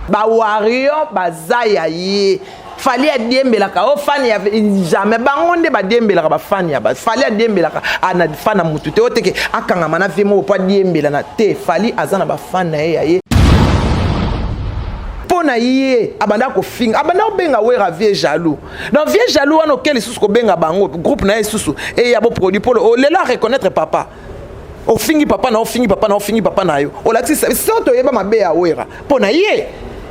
ba wario bazaya ye fali adiembelaka o fani ya jamais bangonde ba diembelaka ba fani ya ba fali adiembelaka ana fana mutu te oteke akanga mana vimo po diembela na te fali azana ba fana ye pona ye abanda ko finga abanda obenga wera vie jaloux donc vie jaloux wana okel susu ko benga bango groupe na susu e ya bo produit pour le la reconnaître papa o fingi papa na o fingi papa na o fingi papa na yo o la tisa so to yeba mabe ya wera pona ye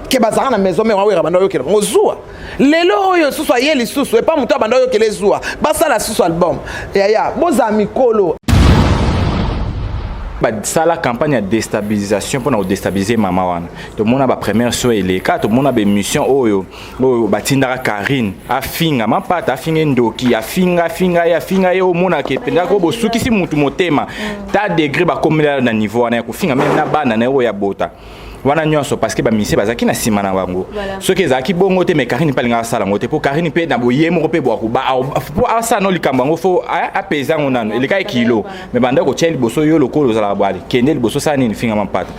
ke bazara na maison me wera banda yo kele ngozua lelo oyo susu ye li susu e pa muto banda yo kele zua basala susu album ya boza mikolo ça la campagne de déstabilisation pour nous déstabiliser maman wana tout le monde a ba première soit les cas tout le monde a des missions oyo batindara Karine afinga mapata afinga ndoki afinga yo mona ke penda ko bosuki si mutu motema ta degré ba comme na niveau wana ko finga même na bana na yo ya bota wana nyonso parce que ba mise bazaki na sima na bango ce que zaki bongo te mais Karine pa linga sala ngote pour Karine pe na boyemo pe bo ba pour asa no likambo ngo fo apesa ngonano ele kai kilo mais banda ko tsheli boso yo lokolo za la bwali kende boso sa nini finga mampata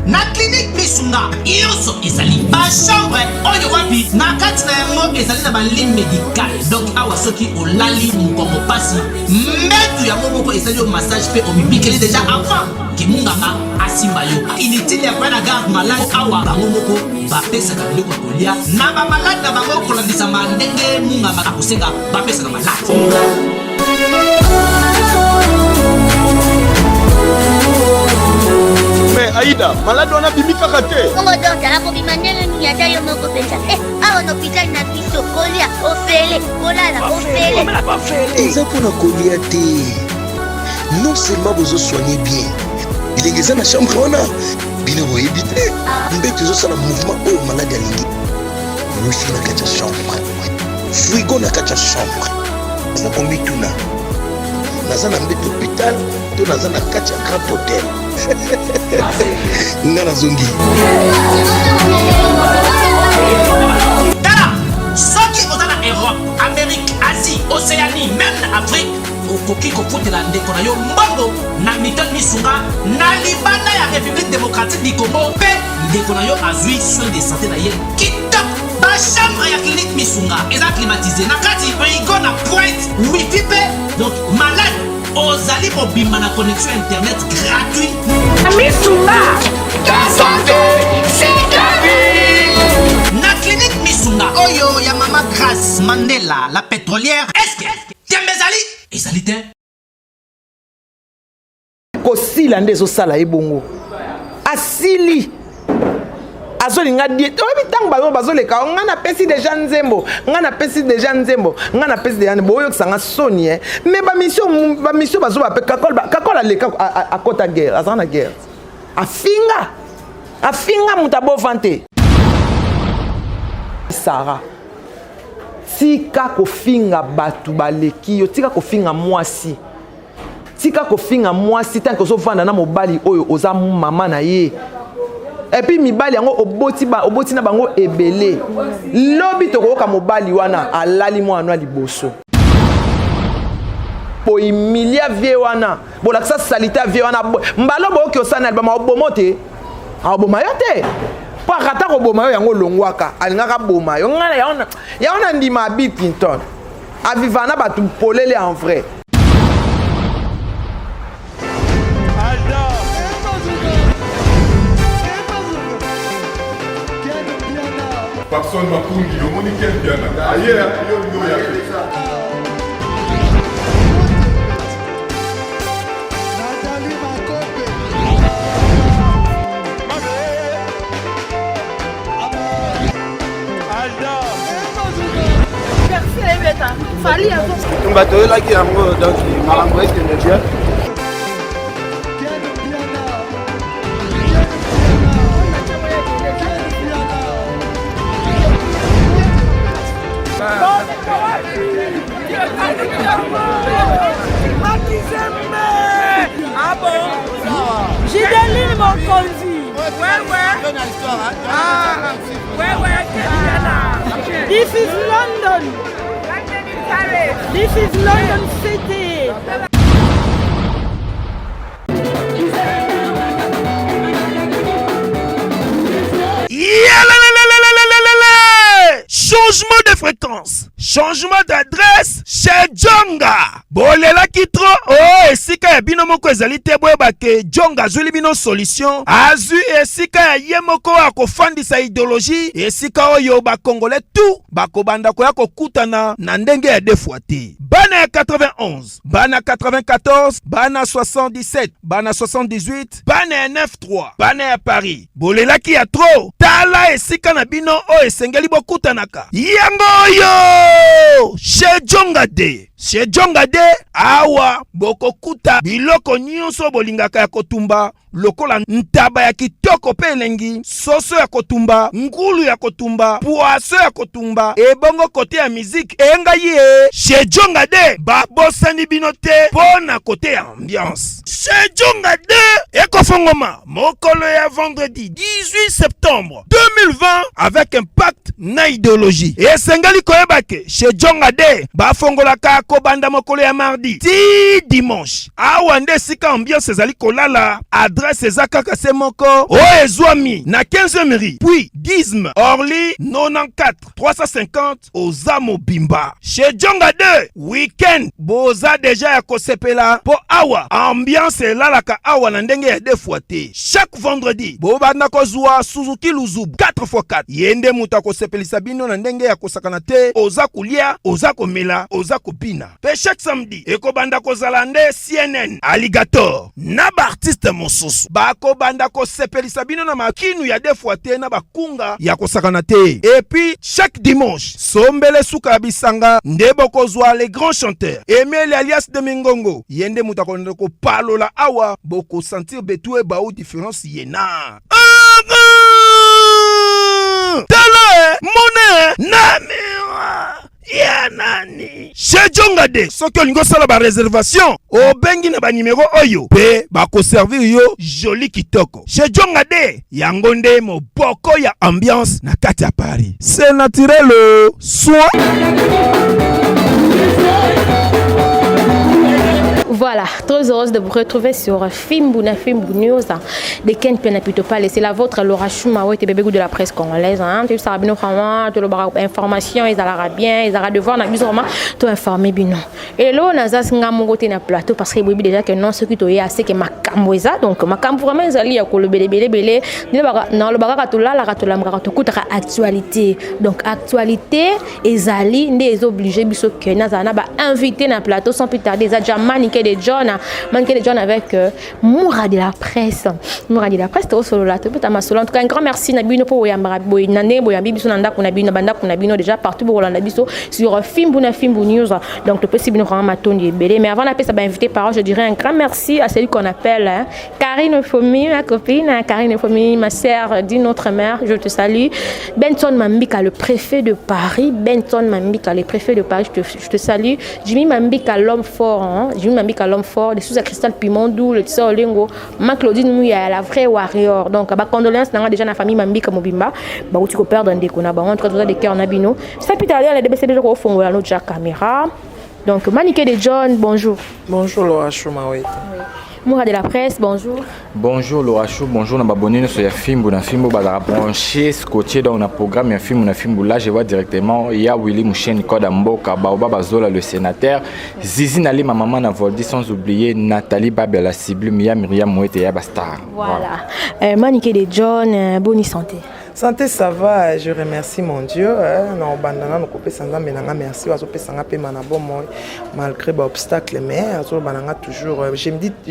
na clinique Misunga yoso ezali ba chambre oyo wapi na kati na yango ezali na ba ligne médicale donc awa soki olali mukongo pasi metu ya moko ezali o massage pe o mibikeli déjà avant ki munganga asimba yo inutile ya kwa na garde malade awa bango moko ba pesa ka biloko kolia na ba malade na bango kolandisa mandenge munganga akusenga ba pesa na malade. Mais Aïda, malade on a bimi kakaté. Comment donc la ko bimandele ni ya tayo moko pesa. A on hôpital na biso kolia ofele, kolala ofele. Comment la pas fait? Ils ont pour la colia non seulement vous soignez bien. Il est dans la chambre on a bien vous éviter. Mais tu as un mouvement au malade alingi. Nous sommes dans la chambre. Frigo na kacha chambre. Ça combien tout là? Naza na mbete hôpital, to naza na kacha grand hôtel. Ngana zongi. Dara, soki ozana Europe, Amérique, Asie, Océanie, même Afrique, okoki ko fotela ndeko na yo mbongo na Milton Misunga na libanda ya République démocratique du Congo pe ndeko na yo azui soin de santé na ye kitoko. Ba chambre ya clinique Misunga eza climatisé na kati frigo na pointe wifi pe donc malade ozali mobimba na connexion internet gratuit. Misunga, ta santé, c'est ta vie. Na clinique Misunga oyo ya mama Grace Mandela la pétrolière est-ce que Tiambezali ezali te kosila ndezo sala ebongo asili azolinga die obi tang bazo bazoleka ngana pesi déjà nzembo ngana pesi déjà nzembo ngana pesi déjà nzembo oyo kisanga soni mais ba mission bazo ba kakola leka akota guerre azana guerre afinga mutabo vante Sarah tika kofinga batu baleki yo tika kofinga mwasi tanke ozovanda na mobali oyo oza mama na ye et puis mibali yango oboti na bango ebele lobi tokoyoka mobali wana alali mwana liboso po imilia vie wana bolakisa salita vie wana mbalo boyoki osana albama obomo te aboma yo te po akata koboma yo yango longwaka alingaka boma yo ngana yaona ndima a Bill Clinton aviva na bato polele en vrai. Personne m'a couru, le monde est bien. Ailleurs, il y a Fali à on va te là qui a donc malambo est bien. Ah bon? J'ai des lignes mon conduit. Ouais. Ah, ouais. This is London. This is London City. Changement de fréquence, changement d'adresse chez Djonga. Bolela kitro, oh, esika ya bino moko ezali te boyeba ke Djonga azuli bino solution. Azu esika ya ye moko akofandisa idéologie, esika oyo bakongole tout bakobanda koya kokutana na ndenge ya defwa te. Bana ya 91, bana 94, bana 77, bana 78, bana ya 93, bana ya Paris. Bolela ki ya tro, tala esika na bino o esengeli bokutanaka. Yango yo! Chez Djonga de. Chez Djonga de, awa bokokuta biloko nyonso bolingaka ya kotumba. Lokola ntaba ya kitoko pe elengi, soso ya kotumba, ngulu ya kotumba, poaso ya kotumba, ebongo kote ya musique enga ye. Chez Djonga de, babosani bino te pona kote ya ambiance. Chez Djonga de, ekofongoma mokolo ya vendredi 18 septembre 2020 avec impact na idéologie. Et sengali koyeba ke chez Djonga de, bafongolaka kobanda mokolo ya mardi ti dimanche. Awa nde sika ambiance ezali kolala. Adresse ezakaka se moko o ezwami na 15e rue puis Disme Orly 94 350 Ozamo Bimba. Chez Djonga 2 weekend boza deja ya kosepela po awa ambiance elalaka awa na ndenge ya defwa te. Chaque vendredi bobanda kozwa Suzuki Luzubu 4x4 yende muta kosepelisa bino na ndenge ya kosakana te. Oza kulia, oza komela, oza kopina. Pe chaque samedi ekobanda kozala nde CNN Alligator na ba artiste mosusu bako banda kosepelisa bino na makinu ya defwa te na bakunga ya kosakana te. Et puis chaque dimanche sombele suka bisanga nde bokozwa les grands chanteurs Emile alias de Mingongo yende muta konde ko palola awa boko sentir betue ba ou différence yena. Tala mone na miwa ya nani chez Djonga de. Soki olingo sala ba réservation obengi na ba numéro oyo pe bako servir yo joli kitoko. Chez Djonga de yango nde moboko ya ambiance na kati ya Paris. C'est naturel soit. Voilà, très heureuse de vous retrouver sur Fimbu News de Ken Penapitopale. C'est la vôtre, Laura Chouma, ouais, bébé de la presse congolaise. Tu sais, bien vraiment, tu as information, ils allaient bien, ils allaient devoir, vraiment, tu informer bien. Et là, on a ça, c'est un mongoté na plateau parce que oui, déjà que non, ce qui est assez que ma camboisa, donc ma cam vraiment, ils allaient à le belé. Non, le baga tout là, la ratula, la coûtera actualité. Donc actualité, ils allaient, ils obligés, biso que Nazana ba invité na plateau sans plus tarder, ils ont déjà maniqué de John avec Moura de la presse. Moura de la presse, au solo là, tout à solo. En tout cas, un grand merci Nabino pour Yambara Boynane, Boyambi, Bisonanda, Kunabino, Banda, Kunabino, déjà partout pour Rolanda Biso sur Fimbu News. Donc, le possible, nous rendons Matoni et Bélé. Mais avant d'appeler ça, invité par je dirais un grand merci à celui qu'on appelle Karine Fomi, ma copine, Karine Fomi, ma sœur, dit notre mère, je te salue. Benson Mambika, le préfet de Paris. Benson Mambika, le préfet de Paris, je te salue. Jimmy Mambika, l'homme fort, Jimmy Mambika, l'homme fort, des sous à Cristal Pimondou, le tisseur Olingo, ma Claudine Mouya, la vraie warrior. Donc, bah, condoléances, déjà la famille Mambika Mobimba, bah, où tu peux perdre un décona, bah, on traite des cœurs Nabino. Ça peut aller, on a des BCB au fond, on a notre caméra. Donc, Maniké de John, bonjour. Bonjour, Laura Chouma, oui. Moura de la presse, bonjour. Bonjour Laura Chou, bonjour, on a abonné sur la Fimbu, na Fimbu, bah branché, scotché dans un programme, un film, na Fimbu. Là, je vois directement, il y a Willy Mouchen, Koda Mboka, Baoba Bazola, le sénateur, Zizi Nali, ma maman n'a volé, sans oublier Nathalie Babel, la cible, Mia Myriam Mouette et Yabastar. Voilà. Maniké de John, bonne santé. Santé, ça va, je remercie mon Dieu. Non, bandana, nous coupons sanga, mais nanga merci, oiseau pe sanga pe manabo moi, malgré les obstacles, mais oiseau banana toujours.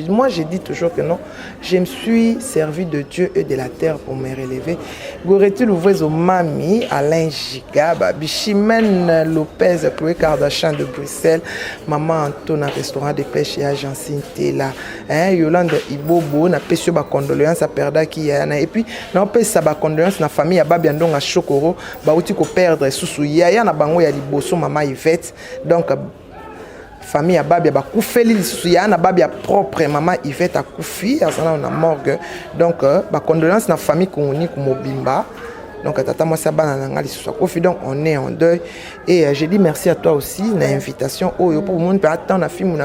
Moi, j'ai dit toujours que non, je me suis servi de Dieu et de la terre pour me relever. Goretu l'ouvrezo mami, Alain Gigaba, Bichimène Lopez, Chloé Kardashian de Bruxelles, maman Antoine, restaurant de pêche et agence Tela, Yolande Ibobo, na pêche ba condoléances à perda qui et puis na pêche sa ba condoléances na famille ya babi andonga Chokoro ba uti ko perdre susu ya na bango ya liboso mama Yvette donc famille ya babi ba kufeli susu ya na babi ya propre mama Yvette a kufi asana na morgue donc ba condoléances na famille kongoni ko mobimba Donc tata moi ça bana na ngali sous kofi, donc on est en deuil et je dis merci à toi aussi na invitation oyo pour monde peut attendre na film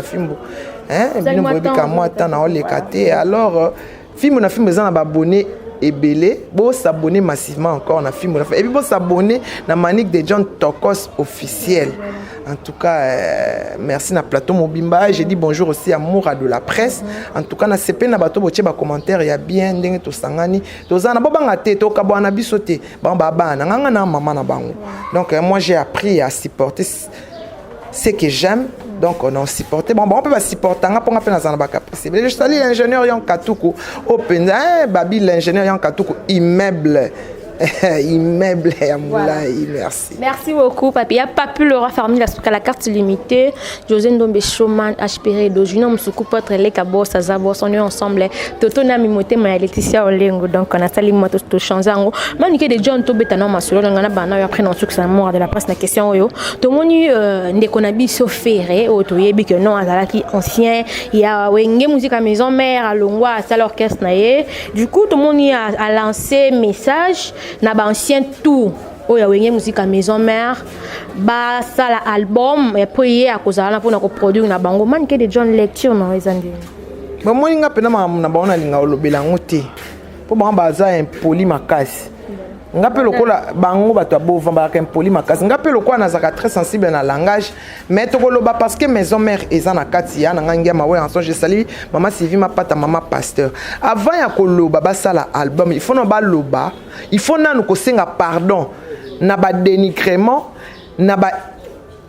hein bino bobika moi attendre na olekate. Alors film na film za na abonné et belé, bon s'abonner massivement encore na film et puis bon s'abonner na Manique de John Tokos officiel. En tout cas, merci na plateau Mobimba. Je dis bonjour aussi à Moura de la presse. En tout cas, na CP na bato boche ba commentaire ya bien ndenge to sangani. To zana bobanga te to kabwana bisote. Ba na nganga na maman na bango. Donc moi j'ai appris à supporter ce que j'aime. Donc on a supporté. Bon, on peut pas supporter. On peut pas faire caprice. Je salue l'ingénieur Yan Katuku. Open, Babi l'ingénieur Yan Katuku immeuble. Immeuble à Moulay, merci. Merci beaucoup, papi. Il n'y a pas pu le raffermir la carte limitée. José Ndombe Showman, HPR, Dojuna, Moussoukou, Potre, Les Cabos, Sazabos, on est ensemble. Toto Namimote, Maya Laetitia Olengo. Donc, on a sali moi tout changeant. Manique de John Tobetano, Masolo, on a banana, après, on succès mort de la presse, la question. Tout le monde, n'est qu'on a bis au ferré, au toyebi, que non, à qui ancien. Il y a Wenge Musique à Maison Mère, à Longwa, à Salle Orchestre. Du coup, tout le monde a lancé message. Na ba ancien tout oya wenge musique à Maison Mère ba sala album et puis ya kozala pour na ko produire na bango man ke de John lecture na ezandi ba moninga pena na baona linga olobela ngote po ba baza impoli makasi ngape lokola bango bato abova ba ka impoli makasi ngape lokola na zaka très sensible na langage mais to koloba parce que Maison Mère ezana kati ya na ngangia mawe en son je salue maman Sylvie Mapata maman pasteur avant ya koloba ba sala album il faut no ba loba il faut nanu ko senga pardon na ba dénigrement na ba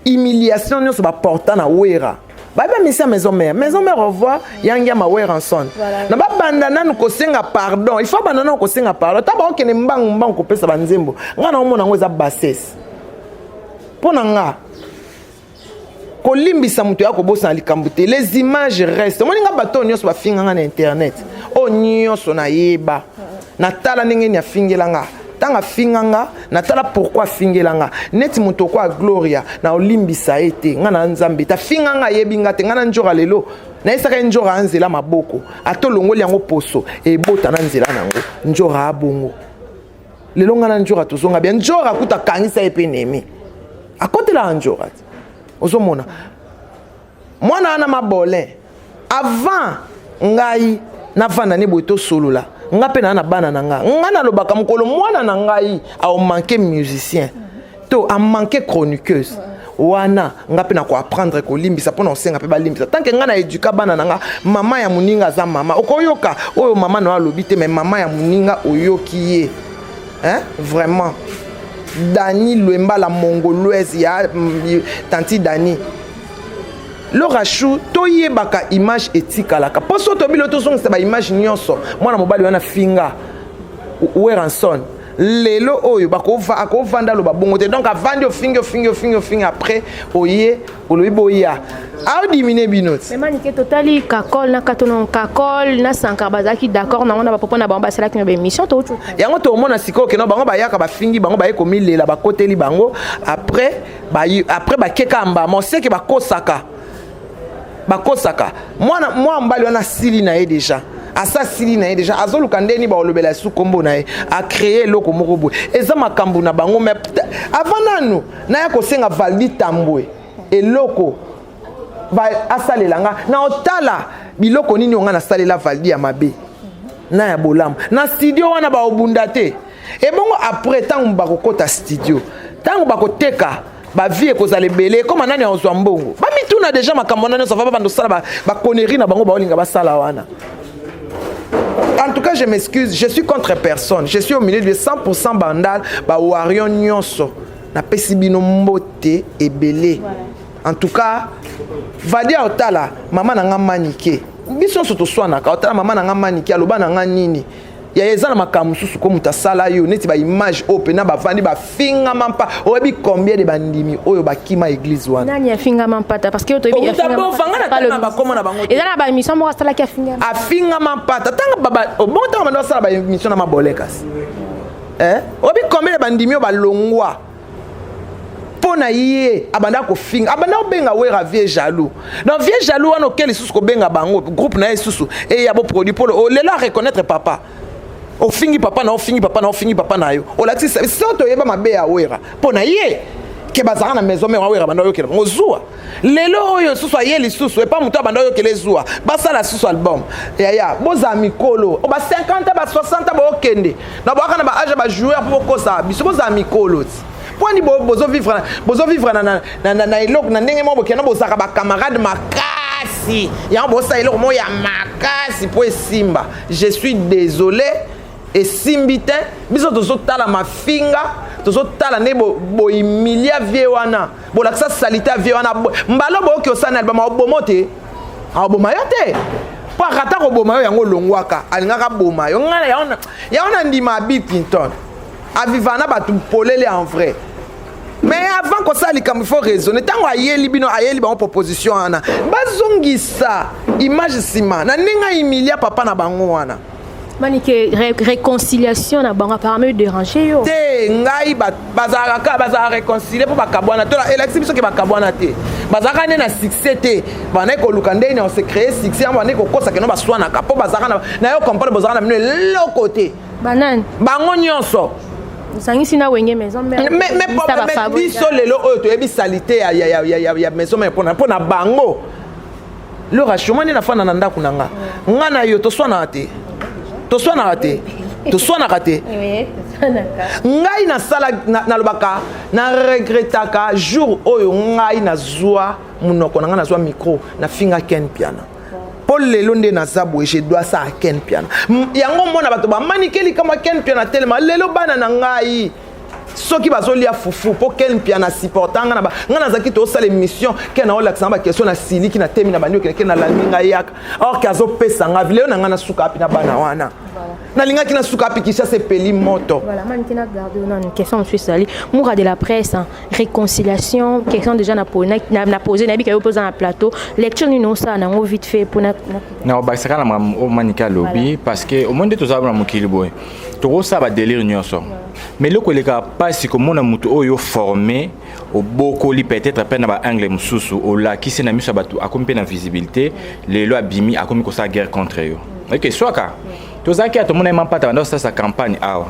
humiliation nyo so ba porta na wera ba misa Maison Mère revoit yangia mawe ranson na ba banda nanu ko senga pardon il faut banana ko senga pardon ta ba okene mbangu ko pesa banzembo ngana omona ngo za bassesse pona nga kolimbisa mutu ya ko bosa likambo te les images restent moninga bato nyonso ba finga na internet o nyonso na yeba na tala ndenge ni afingelanga tanga finganga na tala pourquoi fingelanga neti mutu kwa Gloria na olimbisa ete ngana nzambe ta finganga yebinga te ngana njora lelo na isaka njora anzela maboko atolongoli yango poso e bota na nzela nango njora abongo lelo ngana njora tozonga bien njora kuta kangisa epenemi akotela njora ozomona mwana ana mabole avant ngai na vanda ne boito solola nga pe na bana na nga na lobaka mukolo mwana na ngai a manqué musicien to a manqué chroniqueuse wana nga pe na ko apprendre ko limbisa pona osenga pe ba limbisa tant que nga na éduka bana na nga mama ya muninga za mama okoyoka oyo mama no alobi te mais mama ya muninga oyoki ye hein vraiment Dani Luemba la mongoloise ya tanti Dani Laura Chou toye baka image éthique alaka poso to bilo to son ba image nyonso mwana mobali wana finga Weranson lelo oyo bakova akovanda lo babongo te donc avandi ofinga après oye olobiboya a diminuer binot mais manique totali kakol na katonon kakol na sankar bazaki d'accord na on ba popo na ba basala ki na émission to tout yango to mona siko ke no bango ba yaka ba fingi bango ba eko milela ba koteli bango après ba keka mba mo seke ba kosaka moi mbali wana sili na ye déjà asa sili na ye déjà azoluka ndeni ba olobela su kombo na ye a créer loko moko boy eza makambu na bango mais avant nanu na ya kosenga Valdi Tambwe eloko ba asalelanga na otala biloko nini onga na salela Valdi ya mabe na ya bolamu na studio wana ba obunda te et bongo après tangu bakokota studio tangu bakoteka ba vie kozala belé comme nani ozwa mbongo ba mituna déjà makambo nani ça va ba ndosala ba connerie na bango ba olinga ba sala wana. En tout cas, je m'excuse, je suis contre personne. Je suis au milieu de 100% bandal, ba warion nyonso na pesibino mbote et belé. En tout cas, va dire otala maman na nga manike. Biso soto swana ka otala maman na nga manike aloba na nga nini. Ya ezana makamu susu ko mutasala yo neti ba image open na ba vandi ba finga mampa oyebi combien de bandimi oyo ba kima église wana nani ya finga mampa parce que oyebi ya finga mampa ba koma na bango ezana ba émission mo sala ki finga a finga mampa tanga baba bon tanga ndo sala ba émission na mabolekas oyebi combien de bandimi ba longwa pona yé abanda ko finga abanda obenga wera vie jaloux donc vie jaloux wana okel susu ko benga bango groupe na susu et ya bo produit pour le la reconnaître papa ofingi papa na yo olakisi so toyeba mabe ya wera mpo na ye ke bazalaka na maison mère wera banda oyokela bango zuwa lelo oyo susu aye lisusu epa moto abanda oyokela zuwa basala susu album yaya bozala mikolo ba 50 ba 60 bookende na boaka na baage bajoueur mpo bokosa biso bozala mikolo ti pwani bozovivre na eloko na ndenge moko bokenda bozalaka bacamarade makasi yango bosala eloko moko ya makasi mpo esimba je suis désolé esimbi te biso tozotala mafinga tozotala nde boimilia vie wana bolakisa salite ya vie wana mbala boyoki osala na album aoboma te aoboma yo te mpo akata koboma yo yango olongwaka alingaka boma yo ngana yango na ndima ya Bill Clinton aviva na bato polele en vrai mais avant kosala likambo il faut raisonner ntango ayeli bino ayeli bango proposition wana bazongisa image nsima na ndenge aimilia papa na bango wana manike réconciliation na bango apparemment déranger yo te ngai bazalaka réconcilier mpo bakabwana to elakisi biso ke bakabwana te bazalaka nde na succès te bandaki koluka ndenge na osecreye succès yango bandaki kokosaka no baswanaka mpo bazalaka na yo comprendre bozalaka na bino eloko te banani bango nyonso osangisi na wenge maison mère mais biso lelo oyo toyebi salite ya maison mère mpo na bango le rachement nde nafanda na ndako na nga nga na yo toswanaka te ngai nasala nalobaka na regretaka jour oyo ngai nazwa munoko na ngai nazwa micro na finga Ken Piana mpo lelo nde naza boye je dois ça à Ken Piana yango mona bato bamanikeli kama Ken Piana telema lelo bana na ngai soki bazolia fufu mpo Ken Piana supporta nga nazalaki tosala émission ke na olakisa nga bakestion na siliki na temi na bandi okeleke na lami ngai yaka or ke azopesa nga vileo na nga nasuka api na bana wana nalingaki nasuka api Kinshasa epeli moto voilà maniki na garde une question monsieur Sali moura de la presse réconciliation question déjà na posé na bika yo posa na plateau lecture ni non ça na ngo vite fait pour na obasaka na manika lobby parce que au monde tozaba na mokili boy to ça ba délire nyonso mais loko leka pasi komona mutu oyo formé au bokoli peut-être peine ba angle mususu o la ki se na miso batu akomi pe na visibilité lelo abimi akomi ko sa guerre contre yo OK soka tozaki atomona même pas dans sa campagne awa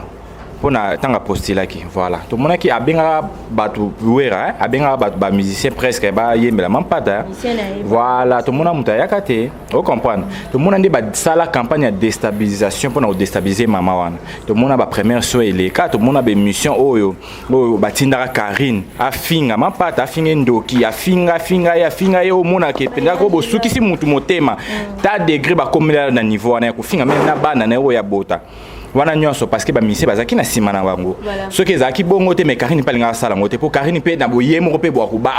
pona tanga postilaki voilà to monaki abenga batu wera abenga batu ba musicien presque ba yembela même pas voilà to mona muta yakate o comprendre to mona ndi ba sala campagne de déstabilisation pona o déstabiliser mama wana to mona ba première soit eleka to mona ba mission oyo batindaka Karine afinga même pas afinga ndoki afinga yo mona ke penda ko bosukisi mutu motema ta degré ba komela na niveau wana ya kufinga même na bana na yo ya bota wana nyonso parce que ba mise bazaki na sima na bango soki ezaki bongo te mais Karine palinga sala ngote po Karine pe na boyemo pe bo ba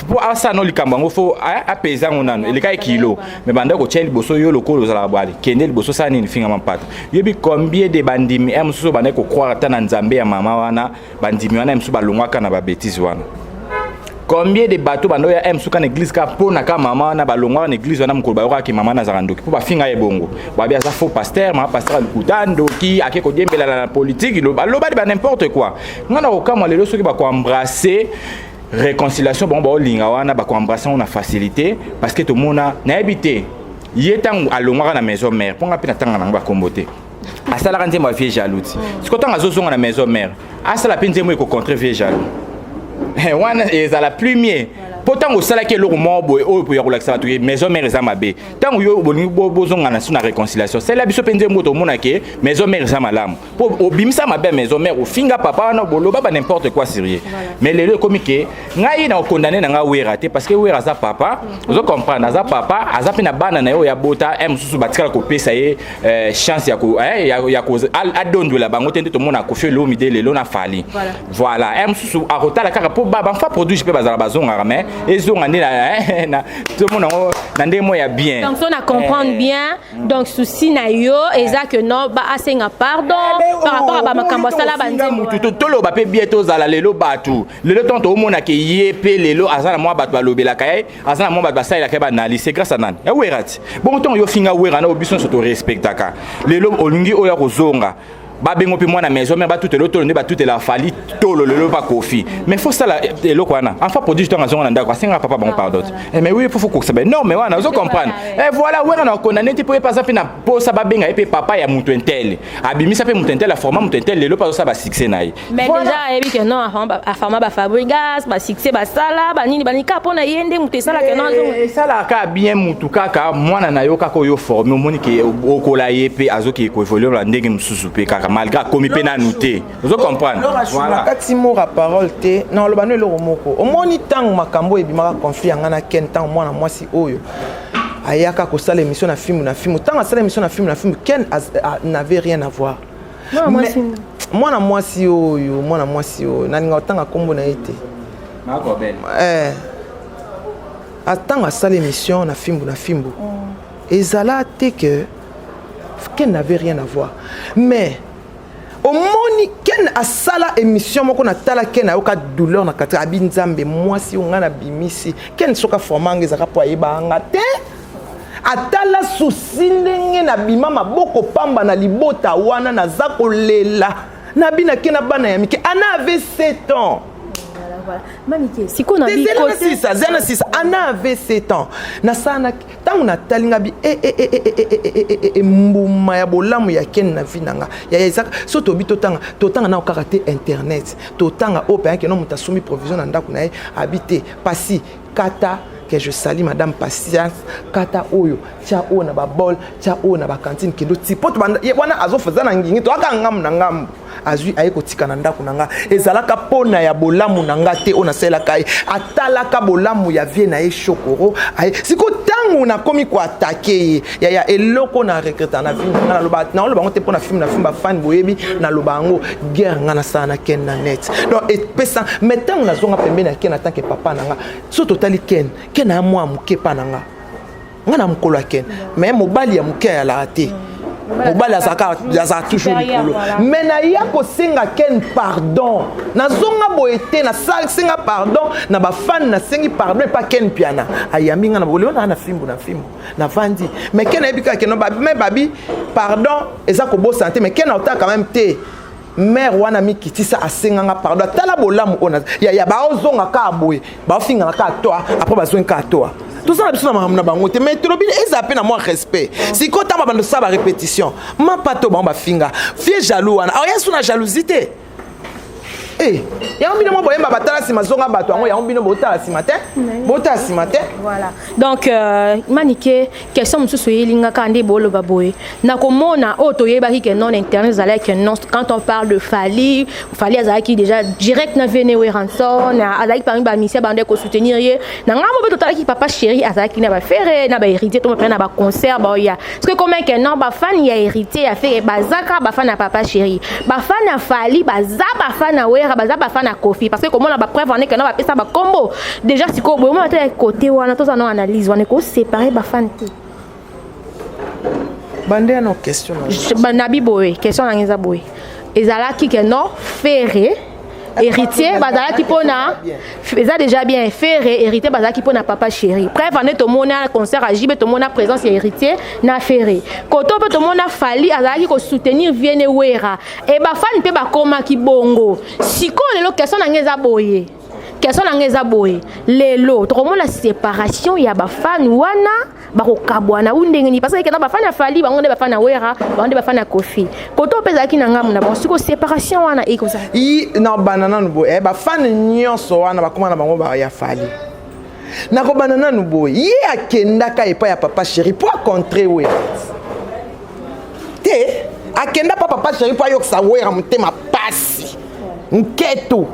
po asa no likambo ngo fo apeza ngonano elika kilo mais banda ko tsheli boso yo lokolo zala bwali kende liboso sa nini finga mampata yebi combien de bandimi msuso banda ko croire ta na nzambe ya mama wana bandimi wana msuso balongwaka na ba bêtise wana combien de bateaux bando ya msuka na église ka pona ka mama na balongwa na église wana mukolo bayoka ki mama na zarandoki po bafinga ebongo babi aza faux pasteur ma pasteur lukutando ki akeko diembela na politique loba ba n'importe quoi ngana okama lelo soki ba ko embrasser réconciliation bon ba linga wana ba ko embrasser on a facilité parce que tout mona na habité yetangu alongwa na maison mère ponga pe na tanga na ba kombote asala kanze ma vie jaloux sikotanga zozonga na maison mère asala pe nzemo eko contre vie jaloux wana ezala plumier pourtant au sala ke loko mobo o pour relaxer batu maison mère za mabe tango yo bolingi bozonga na suna réconciliation c'est la biso penze moto mona ke maison mère za malamu pour obimisa mabe maison mère ofinga papa na boloba ba n'importe quoi sérieux mais le comique ngai na condamner na nga wera te parce que wera za papa vous comprendre za papa aza pe na bana na yo ya bota msusu batikala ko pesa ye chance ya ko adondo la bango tente to mona ko fe lo mide lelo na fali voilà msusu akotala kaka po baba fa produit pe bazala bazonga mais ezonga na tout le monde na ndemo ya bien donc on a comprendre bien donc souci na yo eza que non ba asenga pardon par rapport à ba makambo sala banzemo tout lo ba pe bieto zala lelo batu lelo tonto omona ke yepe lelo azana mwa batu balobela kaye azana mwa batu basala ka ba nali c'est grâce à nani ya werati bon ton yo finga wera na obiso so to respectaka lelo olingi oya kozonga ba bengo pe moi na maison mais ba tout l'autre ne ba tout la fali tolo le pas kofi mais faut ça la eloko wana enfin produit temps ngazonga ndako asenga papa bon pardon mais oui faut que ça ben non mais wana vous comprendre et voilà ouais na condamné tu peux passer na posa ba benga et papa ya mutu entel abimisa pe mutu entel la format mutu entel lelo pas ça ba succès na mais déjà ebi que non a format ba Fabregas ba succès ba sala ba nini ba ni kapona yende mutu sala que non ça la ka bien mutu kaka mwana na yo kaka yo formé au moni ke okola yepe azoki ko évoluer la ndenge mususu pe kaka malgré comme pena noté vous comprendre voilà kati mora parole te non le bano le romoko au moni tang makambo ebimaka conflit ngana ken tang mwana mwasi oyo ayaka ko sala émission na film tang sala émission na film ken n'avait rien à voir mwana mwasi oyo nani ngotanga kombo na ete mako ben atanga sala émission na film ezala te que ken n'avait rien à voir mais au moni ken asala émission moko na tala ken ayoka douleur na kati abinzambe mwasi onga na bimisi ken soka formanga ezaka po ayeba anga te atala susi ndenge na bima maboko pamba na libota wana naza kolela na bina ke na bana ya mike ana avait 7 ans. Voilà. Manike, si qu'on a dit côté Zena 6 ana avait 7 ans. Na sana tangu na talinga bi mbuma ya bolamu ya ken na vinanga. Ya Isaac so to bi totanga na okaraté internet. Totanga open ke no mutasumi provision na ndako na ye habité pasi kata que je salue madame Patience kata oyo tia o na ba bol tia o na ba cantine kendo tipoto wana azofaza na ngingi to aka ngam na ngam azui ayeko tika na ndako nanga ezalaka pona ya bolamu nanga te ona sela kai atalaka bolamu ya vie na e chokoro ay siko tangu na komi ko attaquer ya eloko na regreta na vie na loba na loba ngote pona film ba fan boyebi na loba ngo guerre ngana sana ken na net donc et pesa metangu na zonga pembeni na ken en tant que papa nanga so totali ken na mwa muke pananga ngana mukolo ken mais mobali ya muke ya la te mobali azaka toujours likolo mais na ya ko senga ken pardon na zonga boete na senga pardon na ba fan na sengi pardon pas ken piana ayambi ngana boleo na fimbu na vandi mais ken ebika ken ba mais babi pardon ezako bo santé mais ken autant quand même te mère wana mikitisa asenganga pardon tala bolamu ona ya ba ozonga ka boye ba finga ka toa après ba zonga ka toa tout ça na mamna bango te mais tolobine ezape na moi respect si ko tamba bando sa ba répétition ma pato ba finga vie jaloux wana ya suna jalousie eh ya mbino mo boyemba batala sima zonga bato yango ya mbino botala sima te voilà donc manike question mususu yelinga kande bolo baboye na komona auto yebaki que non internet zala que non quand on parle de Fally azaki déjà direct na Venewe ranson na azaki parmi ba misia bande ko soutenir ye na ngamo beto tala ki papa chéri azaki na ba faire na ba hérité to na ba concert ba ya parce que comment que non ba fan ya hérité a fait bazaka ba fan na papa chéri ba fan na Fally baza ba fan na baza ba fana Kofi parce que comment on a preuve on est que na ba pesa ba combo déjà si ko bomo ata côté wana to ça non analyse on est ko séparer ba fan te bande no question nabi boy question na ngeza boy ezala ki que non ferré héritier bazala ki pona eza déjà bien ferré héritier bazala ki pona papa chéri preuve on est to mona concert à Jibe to mona présence héritier na ferré koto pe to mona Fally azala ki ko soutenir viene wera et ba fan pe ba koma ki bongo siko lelo question na ngeza boye lelo to mona séparation ya ba fan wana ba ko kabwana undengeni parce que na ba fan ya Fally ba ngonde ba fan na wera ba ngonde ba fan na Kofi koto pe zaki na ngamu na ba siko séparation wana e ko ça na banana no boy ba fan nyonso wana ba koma na bango ba ya Fally na ko banana no boy ye akenda ka epa ya papa chéri pour contrer we te akenda papa chéri pour yo sa wera mutema pasi nketo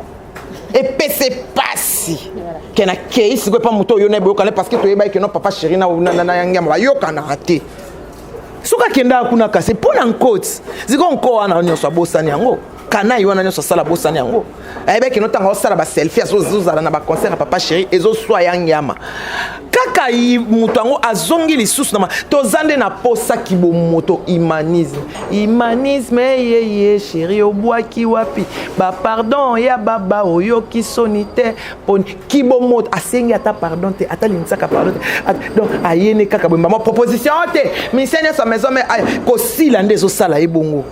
epese pasi kena keisi ko pa muto yo na boyoka parce que to yeba ke no papa chéri na yanga ba yoka na ate suka kenda kuna kase pona nkoti ziko nko wana nyonso abosani yango kana yo wana nyonso sala bosani yango ayebe ke no tanga osala ba selfie azozala na ba concert papa chéri ezo swa yangama kaka muto yango azongi lisusu na tozande na posa kibomoto humanisme ye chéri obwaki wapi ba pardon ya baba oyo kisonite poni kibomoto asengi ata pardon te ata linsaka pardon te donc ayene kaka bomba ma proposition te misenya sa maison mais ko sila ndezo sala ebongo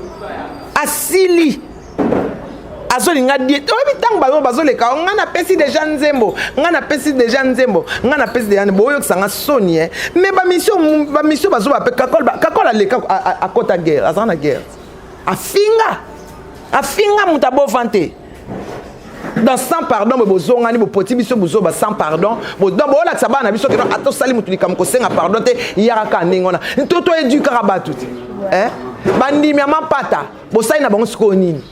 asili azolinga die oyebi ntango bazoleka nga napesi deja nzembo nga napesi deja nzembo oyokisa nga soni mais bamission bazoba mpe kakol aleka akota guerre aza na guerre afinga moto abova te dans sans pardon bozongani bopoti biso bozoba sans pardon bolakisa bana na biso keno atosali motu likambo kosenga pardon te yaraka ndenge wana ntoto edukaka bato te bandimi ya mapata bosali na bango sikoyo nini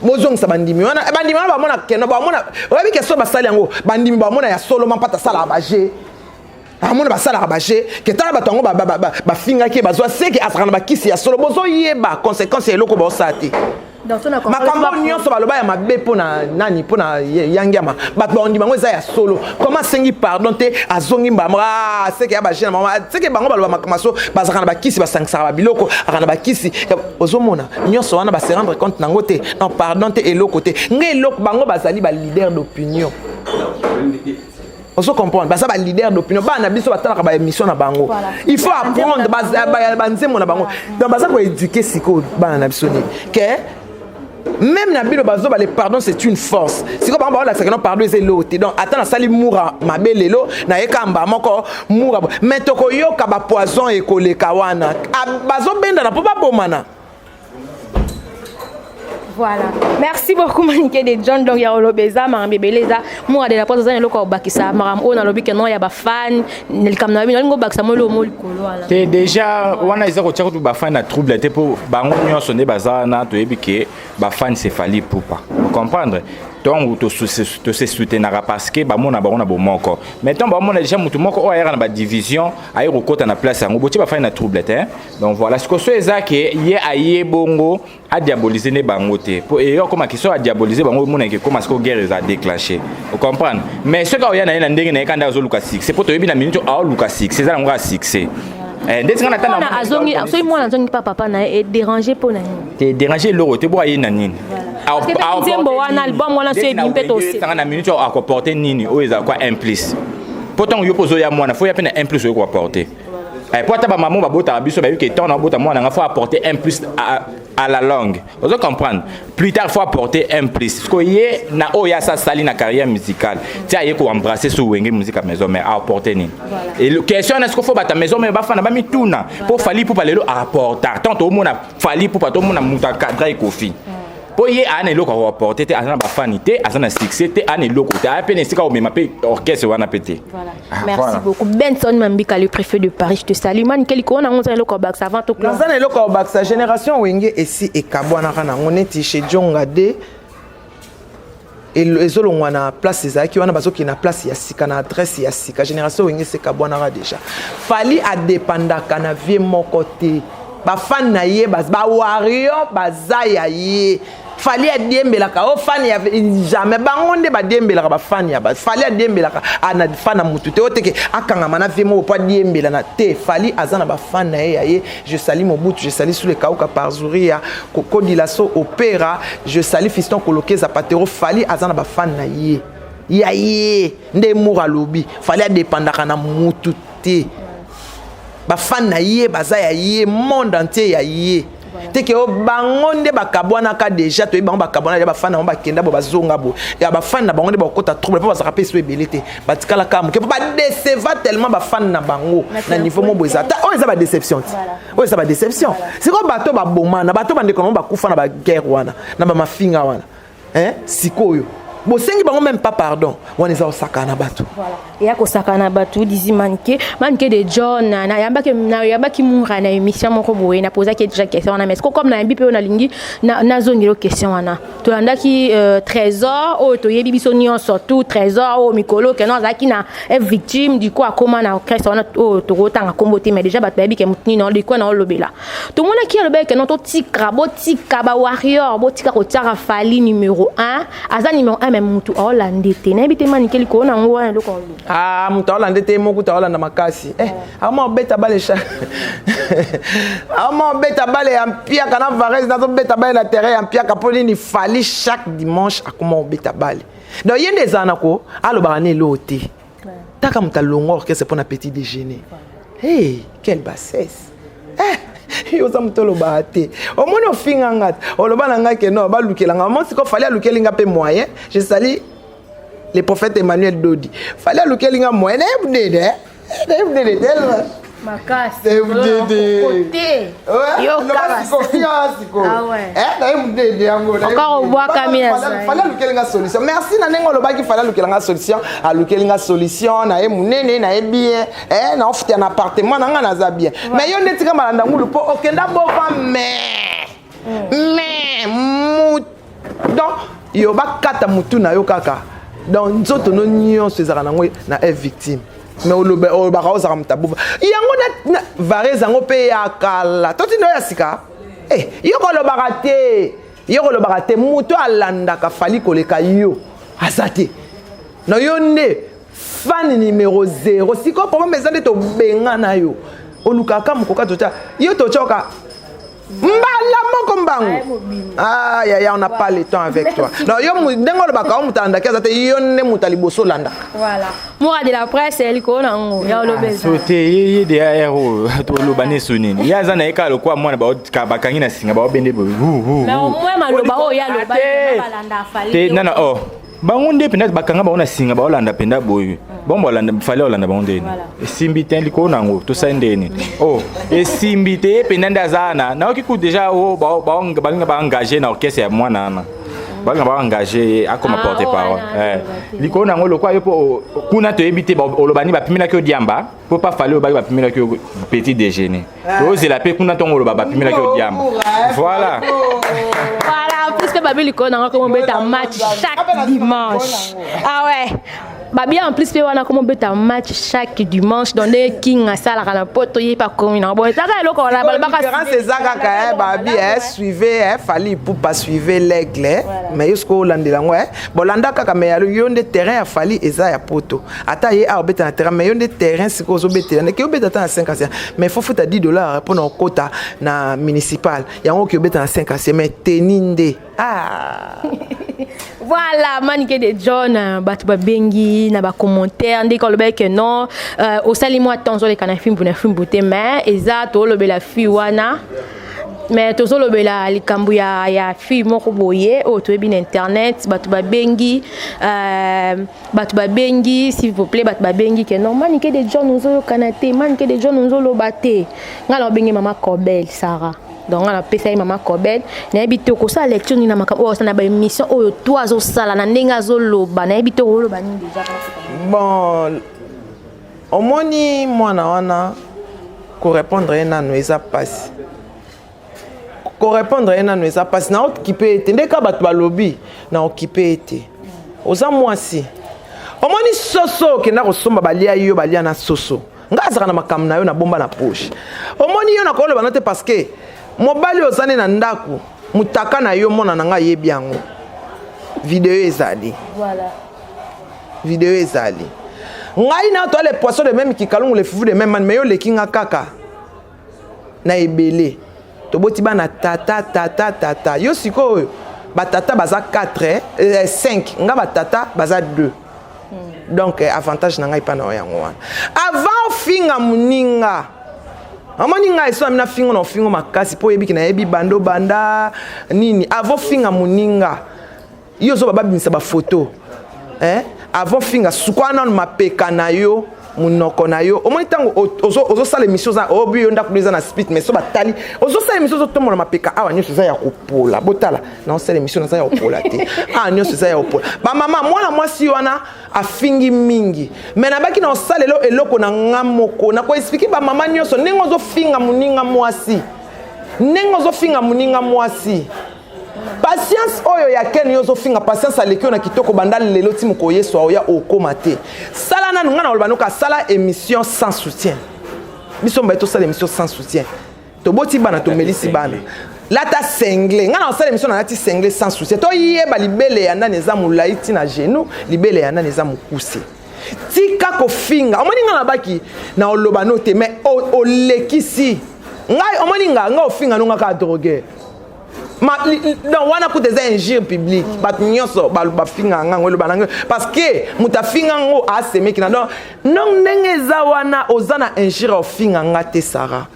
bozongisa bandimi wana bamona keno bamona oyebi keso basali yango bandimi bamona ya solo mapata asalaka baje amona basalaka baje ketala bato yango bafingaki bazwa seke asaka na bakisi ya solo bozoyeba conséquence ya eloko baosala te makambo nyonso baloba ya mabe mpona nani mpona yangiama bato baondi bango eza ya solo koma asengi pardon te azongi mbamo seke ya bagene mama seke bango baloba makambo so bazaka na bakisi basangisaka babiloko aka na bakisi ozomona nyonso wana base rendre compte nango te non pardon te eloko te nge eloko bango bazali baleader d'opinion oso comprendre baza ba leader d'opinion bana biso batalaka ba émission na bango il faut apprendre banzemo na bango donc baza ko éduquer siko bana na biso ni que même na bino bazo ba le pardon c'est une force siko bango ba la pardon c'est l'autre donc attends na sali moura mabelelo na ekamba moko moura mais toko yoka ba poison e koleka wana bazo benda na po ba bomana. Voilà. Merci beaucoup Maniké de John donc ya olobeza marambe beleza moi de la pose za loko bakisa maram ona lobi que non ya ba fan nel kam na bino ngo bakisa molo molo kolo te déjà wana isa ko tshako tu ba fan na trouble te po bango nyonso ne bazana to ebike ba fan c'est fali poupa vous comprendre donc to se soutenir parce que ba mona ba moko maintenant ba mona déjà mutu moko o ya na ba division ayi kokota na place yango boti ba fan na trouble te donc voilà ce que so ezake ye aye bongo a diaboliser ne bango te pour et yo comme qui soit a diaboliser bango mona ke comment ce que guerre a déclenché vous comprendre mais ce ka o ya na ndenge na kanda zo luka 6 c'est pour to yebi na minute a luka 6 c'est ça nga 6 ndeti nga natana na azongi so moi azongi papa na et déranger pour na te déranger loro te boye na nini nzembo wana album wana se bimpe to se na minute a ko porter nini o eza quoi implice pourtant yo pozo ya mwana faut ya pena implice ko apporter pour ta maman ba bota biso ba que tant na bota mwana nga faut apporter un plus à la langue vous comprendre plus tard faut apporter un plus parce que yé na o ya sa sali na carrière musicale tu as ko embrasser sur wenge musique à maison mais apporter ni et la question est-ce qu'il faut ba ta maison mais ba fa na ba mituna pour fali pour parler apporter tant au monde fali pour pas tout monde muta cadre et kofi pour y aller loko ko apporter te azana ba fanité azana succès te ane loko te a peine sika o même pe orchestre wana pété voilà merci beaucoup Benson Mambika le préfet de Paris je te salue man keliko na ngonza loko bax avant to close nzana loko bax sa génération wenge esi e kabwana kana ngoneti chez Jonga de ezolongwa na place ezaki wana bazoki na place ya sika na adresse ya sika génération wenge se kabwana déjà fali a dépendaka na vie moko te ba fan na ye ba warrior bazaya ye fali a diembelaka o fan ya jamais bangonde ba diembelaka ba fan ya ba fali a diembelaka ana fan na mutu te oteke akanga mana vimo po diembela na te fali azana ba fan na ye je salue Mobutu je salue sous le kauka par Zuria Koko Dilaso opéra je salue Fiston Koloke Zapatero fali azana ba fan na ye ya ye nde moura lobi fali a dépendaka na mutu te ba fan na ye bazaya ye monde entier ya ye teke o bangonde bakabwana ka déjà to bango bakabwana ya bafana ba kenda bo bazonga bo ya bafana bangonde ba kota trouble po bazaka peso ebelete batikala kamu ke ba déceva tellement bafana na bango na niveau mo boza ta o eza ba déception o eza ba déception c'est comme bato ba bomana bato bande kono ba kufa na ba guerre wana na ba mafinga wana sikoyo bosengi bango même pas pardon wana eza osakana bato voilà et ako sakana bato dizi manke de John na yambaki munga na émission moko boye na posa ki déjà question na mais comme na mbi pe na lingi na zongiro question wana to landaki trésor o to yebi biso nyonso tout trésor o mikolo que non zaki na est victime du coup akoma na question wana o to rotanga kombote mais déjà bato yebi ke mutni no liko na lobela to mona ki lobela ke non to tikra botika ba warrior botika ko tiara fali numéro 1 aza numéro 1 mutu Hollande te na bité manike liko na ngo wana loko mutu Hollande te moku ta Hollande makasi ama beta bale cha ama beta bale ampia kana Varese na beta bale na terrain ampia kapoli ni fali chaque dimanche akoma beta bale donc yende zanako aloba ne loté taka muta longo orchestre pour na petit déjeuner hey quelle bassesse yo za muto oloba te omoni ofinga ngata oloba na nga ke non balukelanga mo siko fallait alukelinga pe moyen je salue le prophète Emmanuel Dodi fallait alukelinga moyen na ebdede tellement Makasi. Côté. Yo encore au bois Camille. Fallait lukelinga solution. Merci na nengo lobaki fallait lukelinga solution. A lukelinga solution na emunene na bien. Na ofte un appartement na nga na za bien. Mais yo netika malanda ngulu po okenda bofa mais donc yo ba kata mutu na yo kaka. Donc nzoto no nyonso ezaka na ngwe na est victime. Mais o ba ka za mtabu yango na vare zango pe yakala toti ndo yasika yoko lo barate muto alanda ka fali koleka yo azate na yo nde fan numéro 0 siko problème ezande to benga na yo olukaka mukoka tota yo to choka mbala moko mbangu ya on n'a pas le temps avec toi non yo ndengo lo baka mutanda kaza te yo ne mutali boso landa voilà moi de la presse elle ko nango ya lo beza sote ye de aero to lo bane sonini ya zana ekalo kwa mwana ba bakangi na singa ba bende bo mais au moins maloba o ya lo ba landa fali te nana oh bangunde penda bakanga ba ona singa ba olanda penda boyu bombo olanda fali olanda bondeni esimbi ten liko nango to sendeni oh esimbi te penda ndazana na okiku déjà o ba engagé na orchestre ya mwana na ba engagé a comme porter parole liko nango lokwa yo po kuna to ebité ba olobani ba pimina ki odiamba po pa fali ba pimina ki petit déjeuner to zela pe kuna tongo ba pimina ki odiamba voilà en plus que Babi Liko n'a comment bête match chaque dimanche. Ah ouais. Babi en plus fait on a comment bête match chaque dimanche dans des king à ça la poto y pas comme une bon ça là ko la différence c'est ça ka Babi suivait fallait pour pas suivre l'aigle mais jusqu'au landela ouais bon landa kaka mais yo de terrain a fallait eza ya poto ata ye a bête na terrain mais yo de terrain c'est ko zo bête na ke bête à 5 mais faut fouta $10 pour nos quota na municipal yango ke bête na 5 mais teninde voilà manique de John batu ba bengi na ba commentaire ndé ko lobe que non au sali moi attention les kana film beauté mais eza to lobe la fi wana mais to zo lobe la likambu ya fi moko boye o to bi internet batu ba bengi s'il vous plaît batu ba bengi que non manique de John ozo kanate manique de John ozo lobate ngala bengi mama Kobel Sarah. Donc on a payé maman Kobel na ebité ko sa lecture ni na makabo ça na ba émission oyo toi zo sala na ndenga zo loba na ebité ko loba ni déjà bon omoni mwana wana ko répondre na noeza passe na occupé été ndeka batu ba lobby na occupé été oza mwasi omoni soso ke na ko somba balia yo balia na soso ngazaka na makam na yo na bomba na poche omoni yo na ko loba note parce que mobali ozane na ndaku mutaka na yo mona nanga yebi yango vidéo ezali voilà vidéo ezali ngai na to les poissons de même ki kalungu les fufu de même mais yo le kinga kaka na ebele to boti bana tata yo siko batata baza 4 5 nga batata baza 2 donc avantage na ngai pa na yango wana avant finga muninga amoni ngai so amina fingo na fingo makasi po yebiki na yebi bando banda nini avant finga muninga yo zo babimisa ba photo avant finga sukwana na mapeka na yo munoko na yo omoni tango ozo sala émission za obi yo ndakuliza na split mais so batali ozo sala émission zo tomola mapeka awa nyoso za ya kopola botala na sala émission na za ya kopola te nyoso za ya kopola ba mama mwana mwasi wana afingi mingi mais na baki na osalelo eloko na ngamoko na ko expliquer ba mama nyoso ndenge zo finga muninga mwasi patience oyo ya ken yo zo finga patience aleki na kitoko banda lelo ti moko yeso oya okoma te sala na ngana olbanuka sala émission sans soutien biso mba to sala émission sans soutien to boti bana to melisi bana lata sengle ngana sala émission na lati sengle sans soutien to yeba libele ya ndani za mulaiti na genou libele ya ndani za mukuse tika ko finga omoni ngana baki na olobano te mais olekisi ngai omoni nga ofinga nunga ka droguer non wana ku des injures publiques bat nyoso ba finga ngango lo bananga parce que muta finga ngo asemeki na non ndenge za wana ozana injure o finga ngate Sarah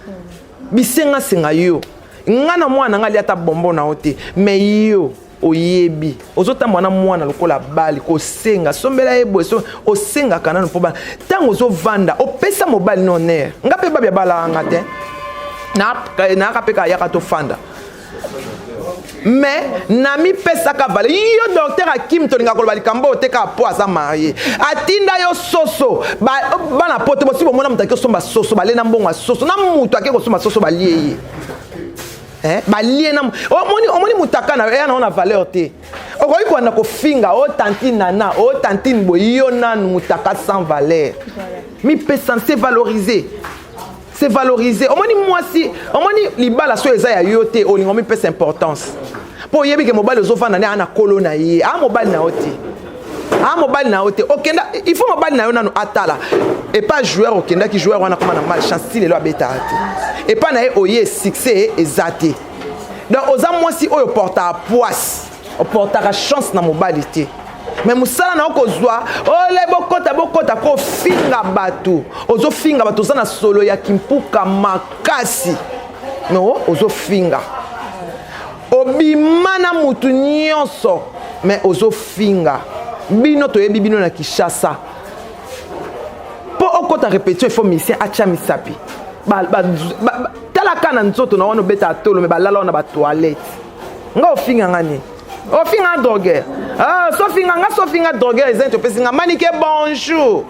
bisenga senga yo ngana mwana ngali ata bombo na ote mais yo oyebi ozota mwana mwana lokola bali ko senga sombela ebo so osenga kana no poba tango zo vanda opesa mobali noner ngape babia bala ngate na kapeka yaka to fanda mais nami pesa ka vale yo docteur Hakim tolinga ko bali kambo teka po asa marié atinda yo soso bana poto bo sibo mona mutaki somba soso balena mbongo soso na mutu akeko somba soso baliye balie na omoni mutaka na ya na valeur te okoyi ko na ko finga o tantine nana o tantine boyo na mutaka sans valeur mi pesa c'est valoriser c'est valoriser omoni mwasi omoni libala so eza ya yote olingo mi pesa importance po yebi ke mobali ozofana na ana kolona ye a mobali na ote mobali na ote okenda il faut mobali na yo nanu atala et pas joueur okenda ki joueur wana comme na malchance style lo abeta ate et pas na ye oye succès ezate donc oza mwasi oyo porta poisse o porta chance na mobali te mais musala na okozwa ole bokota ko finga batu ozo finga batu za na solo ya kimpuka makasi no ozo finga obimana mutu nyonso mais ozo finga bino toyebi bino na Kishasa po okota répétition il faut mission acha misapi tala kana nzoto na wono beta tolo me balala na ba toilette nga ofinga ngani ofinga drogueur sofinga drogueur ezento pesinga manike bonjour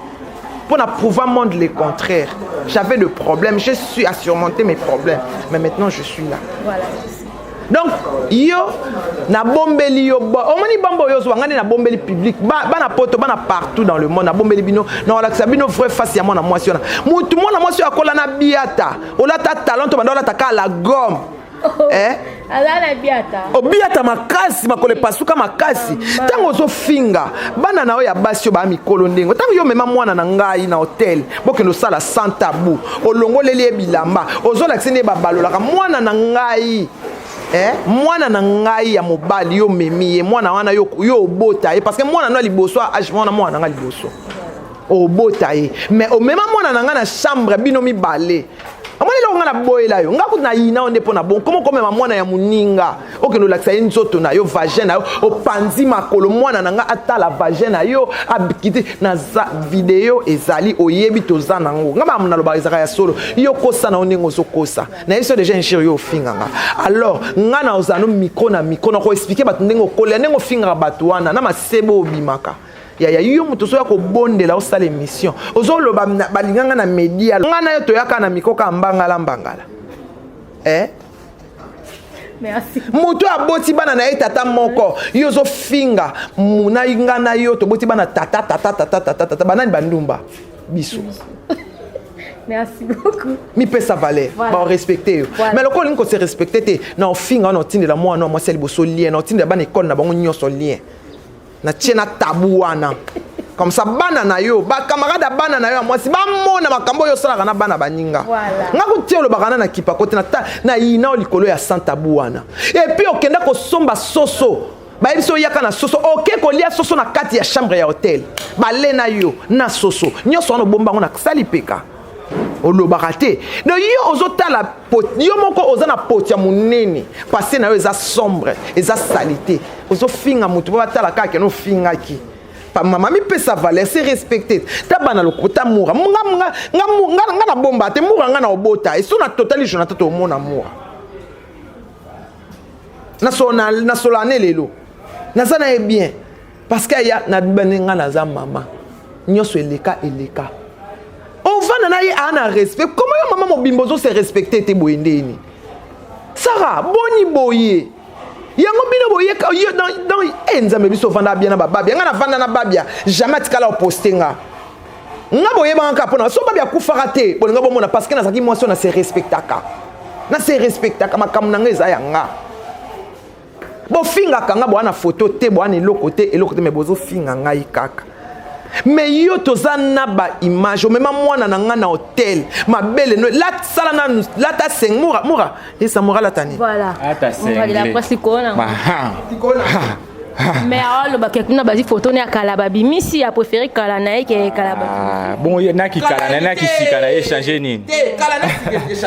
pour na prouver monde le contraire j'avais de problèmes je suis à surmonter mes problèmes mais maintenant je suis là voilà. Donc yo na bombeli yo omoni bombo yo so ngani na bombeli public bana poto bana partout dans le monde na bombeli bino na wala sabino vrai face ya mona mwasi na mutu mona mwasi akola na biata olata talent to banda olata ka la gomme ala biata obiata makasi makole pasuka makasi tango zo finga bana na oya basio ba mikolo ndengo tango yo mema mwana na ngai na hotel bokendo sala sans tabou olongoleli ebilamba ozola kisene ba balola mwana na ngai mwana na ngai ya mobali yo memi mwana wana yo obota parce que mwana no liboso age mwana nga liboso obota mais o mema mwana na nga na chambre bino mi balé amoni lo nga na boyela yo nga kuna yina onde pona bon comment mwana ya muninga okendo lakisa nzoto na yo vagin na yo opanzi makolo mwana na nga atala vagin na yo abikiti na video ezali oyebi toza nango nga ba muna lo bazaka ya solo yo kosa na onde ngozo kosa na yeso déjà injure yo finga nga alors nga na ozano micro na ko expliquer batu ndengo kola ndengo finga batu wana na masebo obimaka ya yo mutu so ya ko bondela o sala émission ozolo balinganga na media ngana yo to yaka na mikoka mbangala merci mutu aboti bana na etata moko yo zo finga muna ngana yo to boti bana tata banani bandumba biso merci beaucoup mi pesa valeur ba respecter mais lokolo nko se respecter te na finga na tindela mwana mo sel boso lien na tindela bana école na bango nyoso lien na tiena tabu wana comme ça bana na yo ba camarade bana na yo mwasi ba mona makambo yo sala kana bana baninga nga ko tielo bakana na kipa kote na ina likolo ya sans tabu wana et puis okenda ko somba soso ba biso yaka na soso ok ko lia soso na kati ya chambre ya hotel ba lena yo na soso nyoso no bomba ngona sali peka olobaka te no yo ozotala yo moko oza na poti ya monene passé na yo eza sombre eza salité ozofinga mutu batala kaka no fingaki mama mi pesa valeur c'est respecté tabana lokota mura nga na bomba te mura nga na obota et so na totali jona tato mona mura na solane lelo nazana e bien parce que ya na benenga na za mama nyoso eleka on va na ye ana respect comment yo mama mobimbozo se respecter te boyendeni Sarah boni boye yango bino boye yo dans enzambe biso vanda bien na babia nga na vanda na babia jamais tikala o postenga nga boye banka pona so babia kufaka te bolinga bomona parce que na zaki mwasi na se respectaka makamu na ngeza yanga bo finga kanga bo ana photo te bo ana eloko te me bozo finga ngai kaka mais yo tozana ba image même mwana na nga na hotel ma belle no la sala na la ta seng mura et ça mura la tani voilà ata seng la presse icona Mais alors, quelqu'un a basé photo à Kalababi. Misi a préféré Kalanaï que Kalababi. Bon, il y en a qui Kalanaï qui si Kalanaï échanger ni.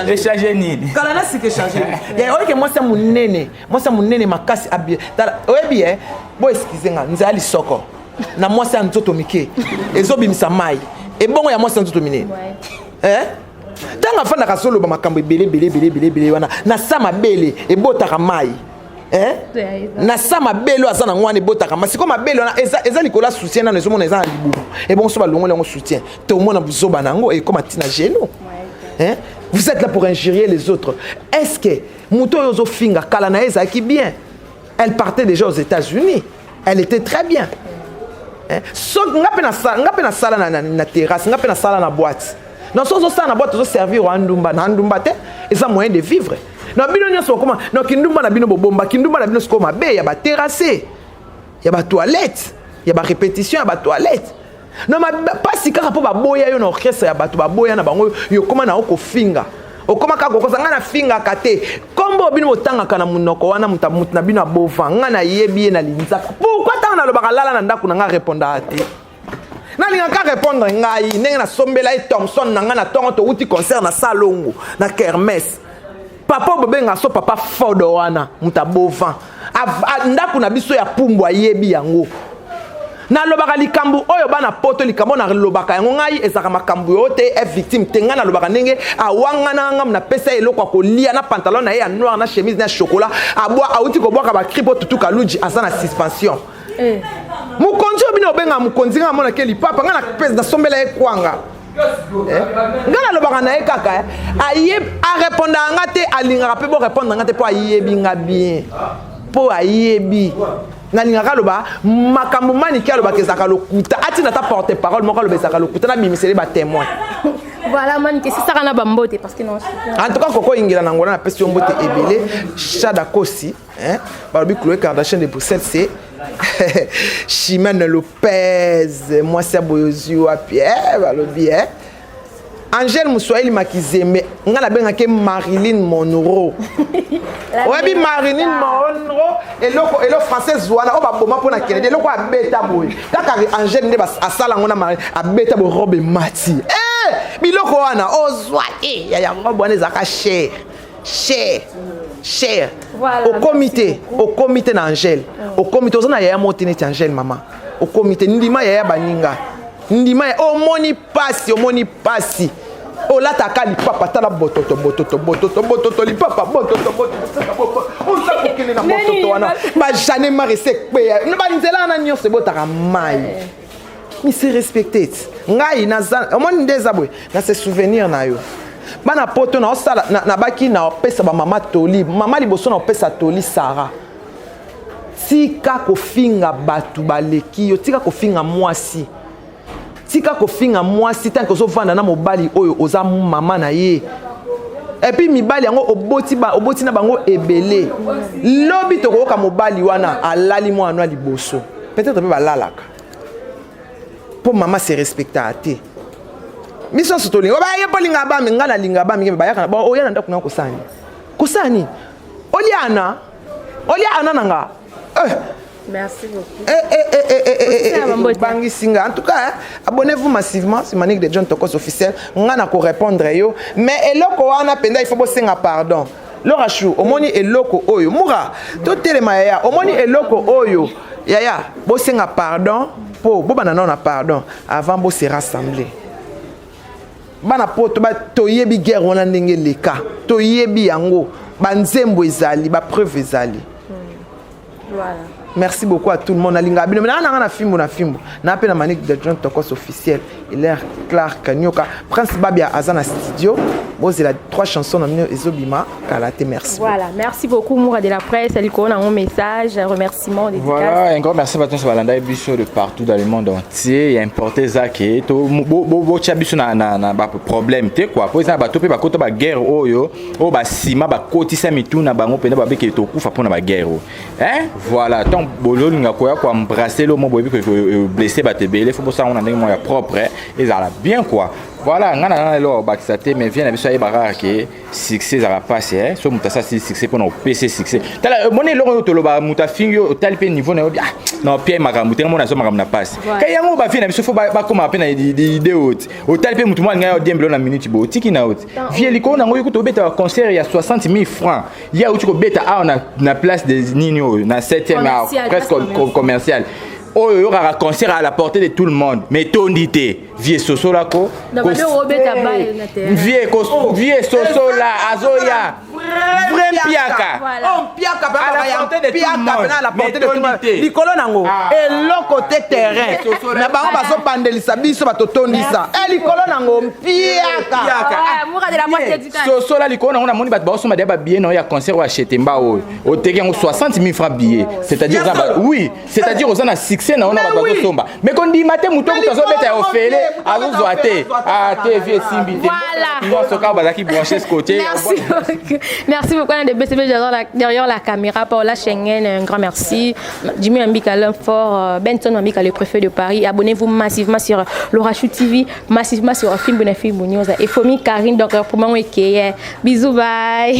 Échanger ni. Kalanaï c'est que changer. Il y a que moi c'est mon néné. Moi c'est mon néné ma casse habillé. Ouais bien. Bon excusez-moi, nous allons soko. Na moi c'est un totomike. Ezobi misamai. Et bon il y a moi c'est un totomine. Hein? Tant afin na kasolo ba makambo belé wana. Na sama belé et botaka mai. Na sama belo azana ngwane botaka masiko mabelo na eza likola soutien na nezo mona eza na libubu et bon so ba longo lengo soutien to mona buzoba nango et comme atina geno vous êtes là pour injurier les autres. Est-ce que muto yozo finga kala na eza qui bien, elle partait déjà aux États-Unis, elle était très bien so ngape na sala na terrasse ngape na sala na boîte non so ça na boîte zo servir wa ndumba na ndumba te eza moyen de vivre. Non, bino nyonso comment non kindumba na bino bobomba kindumba na bino sko mabe ya ba terrassé ya ba toilette ya ba répétition ya ba toilette non ma pas si kaka po ba boya yo na orchestre ya bato ba boya na bango yo koma na oko finga okoma kaka ko sanga na finga kate kombo bino botanga kana munoko wana muta na bino abova ngana yebi na linzaka pourquoi tanga na lobaka lala na ndaku na nga répondre ate na linga ka répondre ngai ndenge na sombela e Thompson na nga na tongo to uti concert na salongo na kermesse. Papa bobenga so papa fodo wana mutabova ndaku na biso ya pumbwa yebi yango na lobaka likambu oyo bana poto likambo na lobaka yango ngai ezaka makambu yote e victime tenga na lobaka ndenge awanga na ngam na pesa eloko akolia na pantalon na ye ya noir na chemise na chocolat abwa auti ko bwaka ba kripo tutuka luji asa na suspension mukonzi obino benga mukonzi nga mona ke lipapa nga na pesa na sombela e kwanga ngana lobaka na ye kaka aye a répondre anga te alingaka pe bo répondre anga te po ayebi nga bien po ayebi na lingaka loba makambo maniki aloba kezaka lokuta atina ta porte parole moko aloba ezaka lokuta na bimiseli ba témoin. Voilà maniki c'est ça na bambote parce que non en tout cas koko ingila na ngona na pesi mbote ebele Chada Kosi balobi Khloé Kardashian de Bruxelles c'est Chimène Lopez, moi c'est Boyozu à Pierre, balobi Angèle Moussoaili Makizembe, nga la benga ke Marilyn Monroe. Ouais bi Marilyn Monroe et lo française wana o ba boma pona kende loko abeta boy. Kaka Angèle nde ba asala ngona Marilyn abeta bo robe mati. Biloko wana ozwa ya yango bwana zaka cher. Voilà, au comité na Angèle. Au comité ozana ya motini ti Angèle mama. Au comité ndima ya baninga. Ndima ya omoni pasi. O la takali papa tala bototo li papa bototo. On sa kokene na bototo wana. Ba jane maresek pe. Ne ba nzela na nyonso botaka mai. Mi se respecté. Ngai na omoni ndeza boy. Na se souvenir na yo. Bana poto na osala na baki na opesa ba mama toli mama liboso na opesa toli Sarah tika kofinga batu baleki yo tika kofinga mwasi tant que zo vanda na mobali oyo oza mama na ye et puis mibali yango oboti na bango ebele lobi to koka mobali wana alali mwana liboso peut-être pe balalaka pour mama se respecter ate mission sotoli ba ye polinga ba ngana linga ba ba yakana ba oyana ndaku na kusani oliana nanga merci beaucoup bangi singa en tout cas abonnez-vous massivement sur Manique de John Tokos officiel ngana ko répondre yo mais eloko wana penda il faut bosenga pardon Laura Chou omoni eloko oyo mura to telema ya omoni eloko oyo yaya bosenga pardon po bobana na pardon avant bo se rassembler bana poto ba toyebi guerre wana ndenge leka toyebi yango banzembo ezali ba preuve ezali. Voilà. Merci beaucoup à tout le monde. Na fimbo na pe na Manique de John Tokos officiel. Il est Clark Kanyoka. Prince Babia Azana studio. Bon, c'est la 3 chansons nommées Ezobima Kalate. Merci. Voilà, merci beaucoup Moura de la presse. Elle a un message, un remerciement, dédicace. Voilà, un grand merci à tous Balanda et Bisso de partout dans le monde entier. Il y a importé Zaki. To bo chabiso na problème te quoi. Pour ça ba topé ba kota ba guerre oyo, o ba sima ba kotisa mitu na bango pena ba beke to kufa pona ba guerre. Voilà, tant bolo linga koya ko embrasser le mo bobi que blessé ba te belé, faut ça on a ndenge mo ya propre et ça la bien quoi. Voilà, ngana ngana lo bakisate mais vient na biso ayebaka ke succès za passe hein so muta ça succès pour no PC succès tala moné lo to lo ba muta fingi o talpe niveau na ah non pierre makambu te mona so makambu na passe ka yango ba vient na biso fo ba koma pe na idée haute o talpe mutu mo nga diembelo na minute bo tiki na haute vie liko na ngo yuko to beta concert ya 60 000 francs ya uti ko beta na place des Nino na 7e art presque commercial. Oh, il y aura un concert à la portée de tout le monde. Mais ton dité, vieux Soso là, vieux Soso là, Azoya, vrai Piaka. On Piaka, à la portée de tout le monde. À la portée de tout le monde. Nicolo Nango, et l'autre côté terrain. Na bango baso pandelisa biso batotondisa. Et Nicolo Nango, Piaka. Soso là, Nicolo Nango, na moni bat baso ma deba billet non ya concert wa chetemba o. O teki 60 000 francs billets. C'est-à-dire oui, c'est-à-dire aux ana c'est na ona ba somba mais quand dit matin muto ko zo beta ofele azo ate TV simbi voilà non so ka bazaki brancher ce côté merci beaucoup de BCB derrière la caméra Paola Schengen un grand merci Jimmy Ambika l'Infort Benson Ambika le préfet de Paris abonnez-vous massivement sur Lorachou TV massivement sur Film Bonafim News et Fomi Karine donc pour moi bisous bye.